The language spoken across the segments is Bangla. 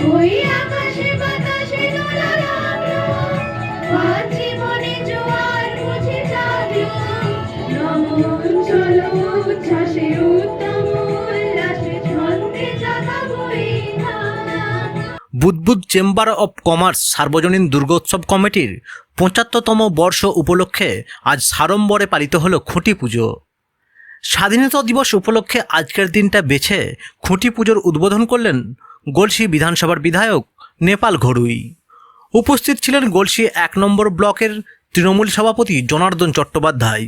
ওই আকাশে বাতাসে দোলা লাগলো, আজ জীবনে জোয়ার বুঝে জাগলো, নমন চলো উচ্ছ্বাসে উত্তম উল্লাসে ছন্দে জাগা বইনা। বুদবুদ চেম্বার অব কমার্স সার্বজনীন দুর্গোৎসব কমিটির ৭৫তম বর্ষ উপলক্ষে আজ সাড়ম্বরে পালিত হল খুঁটি পুজো। স্বাধীনতা দিবস উপলক্ষে আজকের দিনটা বেছে খুঁটি পুজোর উদ্বোধন করলেন গলসি বিধানসভার বিধায়ক নেপাল ঘড়ুই। উপস্থিত ছিলেন গলসি ১ নম্বর ব্লকের তৃণমূল সভাপতি জনার্দন চট্টোপাধ্যায়,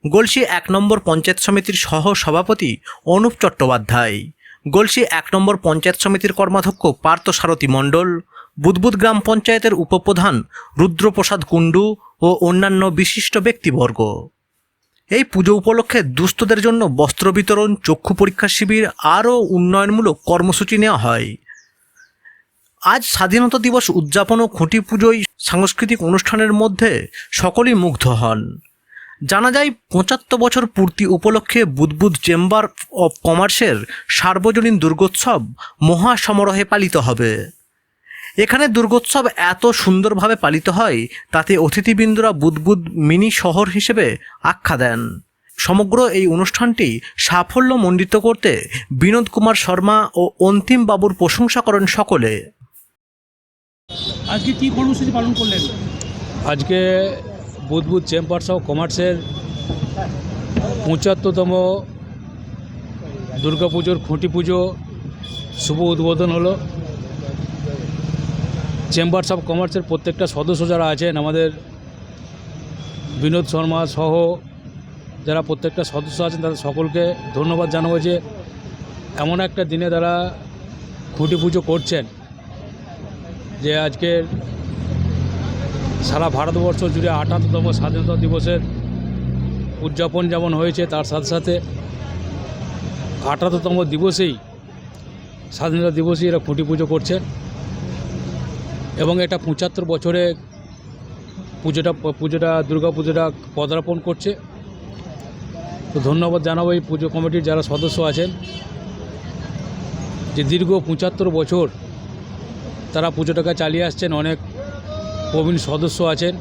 গলসি ১ নম্বর পঞ্চায়েত সমিতির সহ সভাপতি অনুপ চট্টোপাধ্যায়, গলসি ১ নম্বর পঞ্চায়েত সমিতির কর্মাধ্যক্ষ পার্থ সারথী মণ্ডল, বুদবুদ গ্রাম পঞ্চায়েতের উপপ্রধান রুদ্রপ্রসাদ কুণ্ডু ও অন্যান্য বিশিষ্ট ব্যক্তিবর্গ। এই পুজো উপলক্ষে দুস্থদের জন্য বস্ত্র বিতরণ, চক্ষু পরীক্ষা শিবির আরও উন্নয়নমূলক কর্মসূচি নেওয়া হয়। আজ স্বাধীনতা দিবস উদযাপন ও খুঁটি পুজোয় সাংস্কৃতিক অনুষ্ঠানের মধ্যে সকলেই মুগ্ধ হন। জানা যায় ৭৫ বছর পূর্তি উপলক্ষে বুদবুদ চেম্বার অব কমার্সের সার্বজনীন দুর্গোৎসব মহা সমারোহে পালিত হবে। এখানে দুর্গোৎসব এত সুন্দরভাবে পালিত হয় তাতে অতিথিবৃন্দরা বুদবুদ মিনি শহর হিসেবে আখ্যা দেন। সমগ্র এই অনুষ্ঠানটি সাফল্যমণ্ডিত করতে বিনোদ কুমার শর্মা ও অন্তিম বাবুর প্রশংসা করেন সকলে। আজকে কি কর্মসূচি পালন করলেন? আজকে বুদবুদ চেম্বার্স অফ কমার্সের ৭৫তম দুর্গাপুজোর খুঁটি পুজো শুভ উদ্বোধন হলো। চেম্বার্স অফ কমার্সের প্রত্যেকটা সদস্য যারা আছেন, আমাদের বিনোদ শর্মা সহ যারা প্রত্যেকটা সদস্য আছেন, তাদের সকলকে ধন্যবাদ জানাবো যে এমন একটা দিনে তারা খুঁটি পুজো করছেন যে আজকের সারা ভারতবর্ষ জুড়ে ৭৮তম স্বাধীনতা দিবসের উদযাপন যেমন হয়েছে, তার সাথে সাথে ৭৮তম দিবসেই স্বাধীনতা দিবসেই এরা খুঁটি পুজো করছেন এবং এটা ৭৫ বছরে পুজোটা দুর্গা পুজোটা পদার্পণ করছে। তো ধন্যবাদ জানাবো এই পুজো কমিটির যারা সদস্য আছেন যে দীর্ঘ ৭৫ বছর তারা পুজোটাকে চালিয়ে আসছেন। অনেক প্রবীণ সদস্য আছেন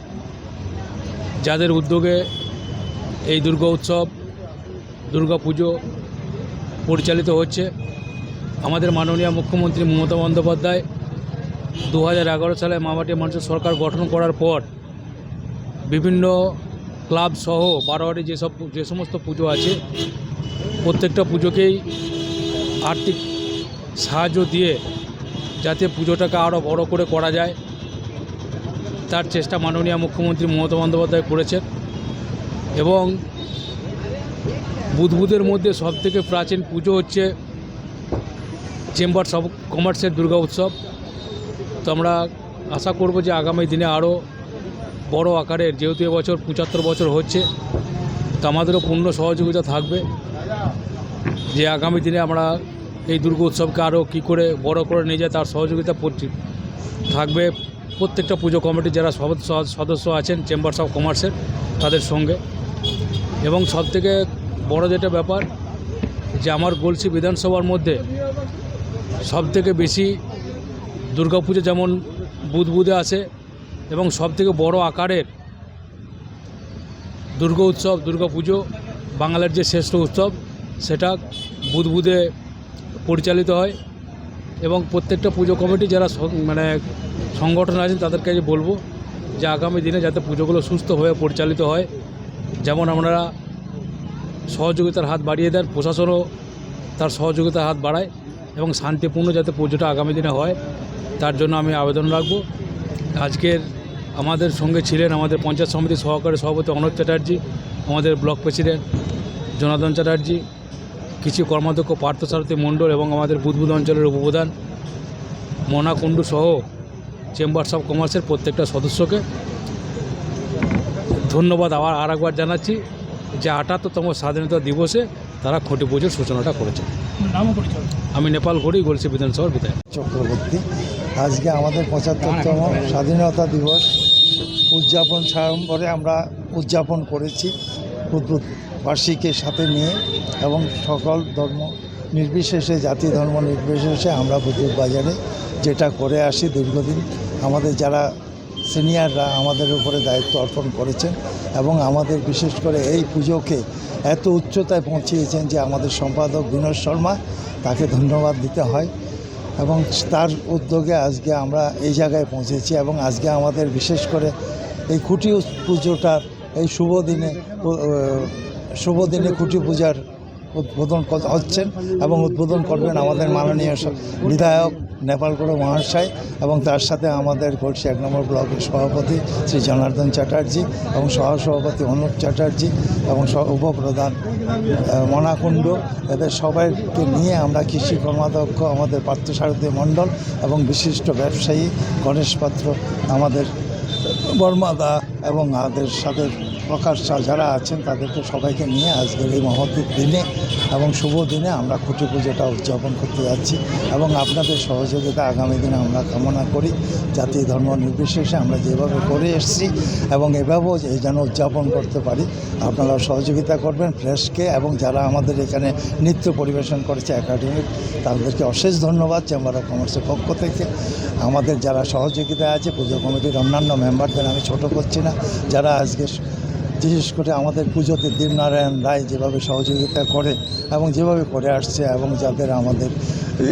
যাদের উদ্যোগে এই দুর্গা উৎসব, দুর্গা পুজো পরিচালিত হচ্ছে। আমাদের মাননীয় মুখ্যমন্ত্রী মমতা বন্দ্যোপাধ্যায় ২০১১ সালে মামাটি মানুষের সরকার গঠন করার পর বিভিন্ন ক্লাব সহ বারোয়ারি যে সমস্ত পুজো আছে প্রত্যেকটা পুজোকেই আর্থিক সাহায্য দিয়ে যাতে পুজোটাকে আরও বড় করে করা যায় তার চেষ্টা মাননীয় মুখ্যমন্ত্রী মমতা বন্দ্যোপাধ্যায় করেছেন। এবং বুদবুদের মধ্যে সবথেকে প্রাচীন পুজো হচ্ছে চেম্বার্স অফ কমার্সের দুর্গা উৎসব। তো আমরা আশা করব যে আগামী দিনে আরও বড় আকারের, যেহেতু এবছর ৭৫ বছর হচ্ছে, তো আমাদেরও পূর্ণ সহযোগিতা থাকবে যে আগামী দিনে আমরা এই দুর্গা উৎসবকে আরও কী করে বড় করে নিয়ে যায় তার সহযোগিতা থাকবে প্রত্যেকটা পুজো কমিটির যারা সদস্য আছেন চেম্বার্স অফ কমার্সের তাদের সঙ্গে। এবং সবথেকে বড় যেটা ব্যাপার যে আমার গলসি বিধানসভার মধ্যে সবথেকে বেশি দুর্গাপুজো যেমন বুদবুদে আসে এবং সবথেকে বড় আকারের দুর্গা উৎসব, দুর্গাপুজো বাঙালির যে শ্রেষ্ঠ উৎসব, সেটা বুদবুদে পরিচালিত হয়। এবং প্রত্যেকটা পুজো কমিটি যারা সংগঠন আছেন তাদের কাছে বলবো যে আগামী দিনে যাতে পুজোগুলো সুস্থভাবে পরিচালিত হয়, যেমন আমরা সহযোগিতার হাত বাড়িয়ে দেন, প্রশাসনও তার সহযোগিতার হাত বাড়ায় এবং শান্তিপূর্ণ যাতে পুজোটা আগামী দিনে হয় তার জন্য আমি আবেদন রাখবো। আজকের আমাদের সঙ্গে ছিলেন আমাদের পঞ্চায়েত সমিতির সহকারী সভাপতি অনুপ চ্যাটার্জি, আমাদের ব্লক প্রেসিডেন্ট জনার্দন চ্যাটার্জি, কৃষি কর্মাধ্যক্ষ পার্থ সারথী মণ্ডল এবং আমাদের বুদবুদ অঞ্চলের উপপ্রধান মনা কুণ্ডু সহ চেম্বার্স অফ কমার্সের প্রত্যেকটা সদস্যকে ধন্যবাদ আর একবার জানাচ্ছি যে ৭৮তম স্বাধীনতা দিবসে তারা খুঁটি পুজোর সূচনাটা করেছে। আমি নেপাল ঘড়ুই, গলসি বিধানসভার বিধায়ক। চক্রবর্তী। আজকে আমাদের ৭৫তম স্বাধীনতা দিবস উদযাপন সাড়ম্বরে আমরা উদযাপন করেছি বার্ষিকের সাথে নিয়ে, এবং সকল ধর্ম নির্বিশেষে, জাতি ধর্ম নির্বিশেষে আমরা বুদবুদ বাজারে যেটা করে আসি দীর্ঘদিন। আমাদের যারা সিনিয়ররা আমাদের উপরে দায়িত্ব অর্পণ করেছেন এবং আমাদের বিশেষ করে এই পুজোকে এত উচ্চতায় পৌঁছিয়েছেন যে আমাদের সম্পাদক বিনোদ শর্মা, তাকে ধন্যবাদ দিতে হয়। এবং তার উদ্যোগে আজকে আমরা এই জায়গায় পৌঁছেছি এবং আজকে আমাদের বিশেষ করে এই খুঁটি পুজোটার এই শুভ দিনে খুঁটি পূজার উদ্বোধন হচ্ছেন এবং উদ্বোধন করবেন আমাদের মাননীয় বিধায়ক নেপালগড় মহাশয় এবং তার সাথে আমাদের গড়শি 1 নম্বর ব্লকের সভাপতি শ্রী জনার্দন চ্যাটার্জি এবং সহসভাপতি অনুপ চ্যাটার্জি এবং উপপ্রধান মনাকুণ্ড, এদের সবাইকে নিয়ে আমরা কৃষি কর্মাধ্যক্ষ আমাদের পার্থসারথী মণ্ডল এবং বিশিষ্ট ব্যবসায়ী গণেশ পাত্র, আমাদের বর্মাদা এবং আমাদের সাথে প্রকাশ যারা আছেন তাদেরকে সবাইকে নিয়ে আজকের এই মহৎ দিনে এবং শুভ দিনে আমরা খুঁটি পুজোটা উদযাপন করতে যাচ্ছি এবং আপনাদের সহযোগিতা আগামী দিনে আমরা কামনা করি। জাতি ধর্ম নির্বিশেষে আমরা যেভাবে করে এসেছি এবং এভাবেও যেন উদযাপন করতে পারি, আপনারা সহযোগিতা করবেন প্রেসকে এবং যারা আমাদের এখানে নৃত্য পরিবেশন করেছে একাডেমিক, তাদেরকে অশেষ ধন্যবাদ চেম্বার অফ কমার্সের পক্ষ থেকে। আমাদের যারা সহযোগিতা আছে পুজো কমিটির অন্যান্য মেম্বারদের আমি ছোট করছি না, যারা আজকে বিশেষ করে আমাদের পুজোতে দেবনারায়ণ রায় যেভাবে সহযোগিতা করে এবং যেভাবে করে আসছে এবং যাদের আমাদের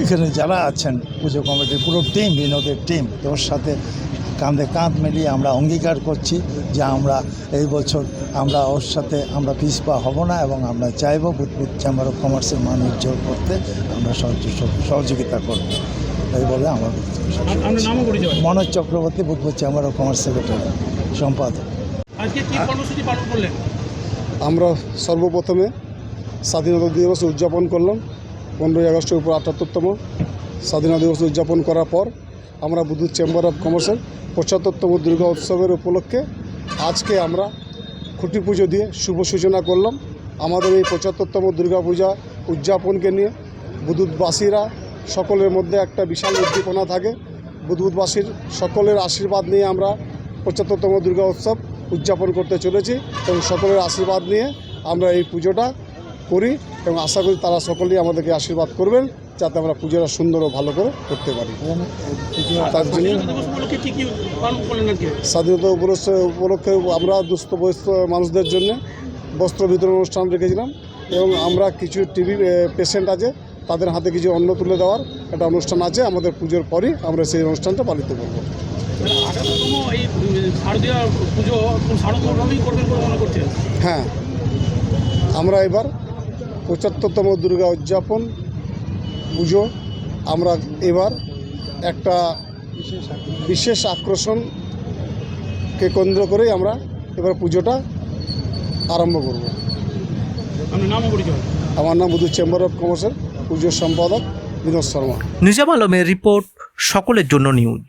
এখানে যারা আছেন পুজো কমিটির পুরো টিম, বিনোদের টিম, তোর সাথে কাঁধে কাঁধ মিলিয়ে আমরা অঙ্গীকার করছি যে আমরা এই বছর আমরা ওর সাথে আমরা পিছপা হব না এবং আমরা চাইব বুধবুধ চেম্বার অফ কমার্সের মান উজ্জ্বল করতে আমরা সহযোগিতা করব। এই বলে আমার Manoj Chakraborty, Budbud chamber of commerce secretary, সম্পাদক। আজকে কি কর্মসূচি পালন করলেন? আমরা সর্বপ্রথমে স্বাধীনতা দিবস উদযাপন করলাম। 15ই আগস্টের উপর 78তম স্বাধীনতা দিবস উদযাপন করার পর আমরা বুধবুধ চেম্বার অফ কমার্সের 75তম দুর্গা উৎসবের উপলক্ষে আজকে আমরা খুঁটি পুজো দিয়ে শুভ সূচনা করলাম। আমাদের এই 75তম দুর্গা পূজা উদযাপনকে নিয়ে বুধবুধবাসীরা সকলের মধ্যে একটা বিশাল উদ্দীপনা থাকে। বুধবুধবাসীর সকলের আশীর্বাদ নিয়ে আমরা 75তম দুর্গা উৎসব উদযাপন করতে চলেছি এবং সকলের আশীর্বাদ নিয়ে আমরা এই পুজোটা করি এবং আশা করি তারা সকলেই আমাদেরকে আশীর্বাদ করবেন যাতে আমরা পুজোটা সুন্দর ও ভালো করে করতে পারি। তার জন্য স্বাধীনতা উপলক্ষে আমরা দুস্থ বয়স্ক মানুষদের জন্য বস্ত্র বিতরণ অনুষ্ঠান রেখেছিলাম এবং আমরা কিছু টিবি পেশেন্ট আছে তাদের হাতে কিছু অন্ন তুলে দেওয়ার একটা অনুষ্ঠান আছে। আমাদের পুজোর পরই আমরা সেই অনুষ্ঠানটা পালিত করব। হ্যাঁ, আমরা এবার 75তম দুর্গা উদযাপন পুজো আমরা এবার একটা বিশেষ আকর্ষণকে কেন্দ্র করেই আমরা এবার পুজোটা আরম্ভ করব। আমার নাম বুধবুধ চেম্বার অফ কমার্সের পুজোর সম্পাদক বিনোদ শর্মা। নিজাম আলমের রিপোর্ট, সকলের জন্য নিউজ।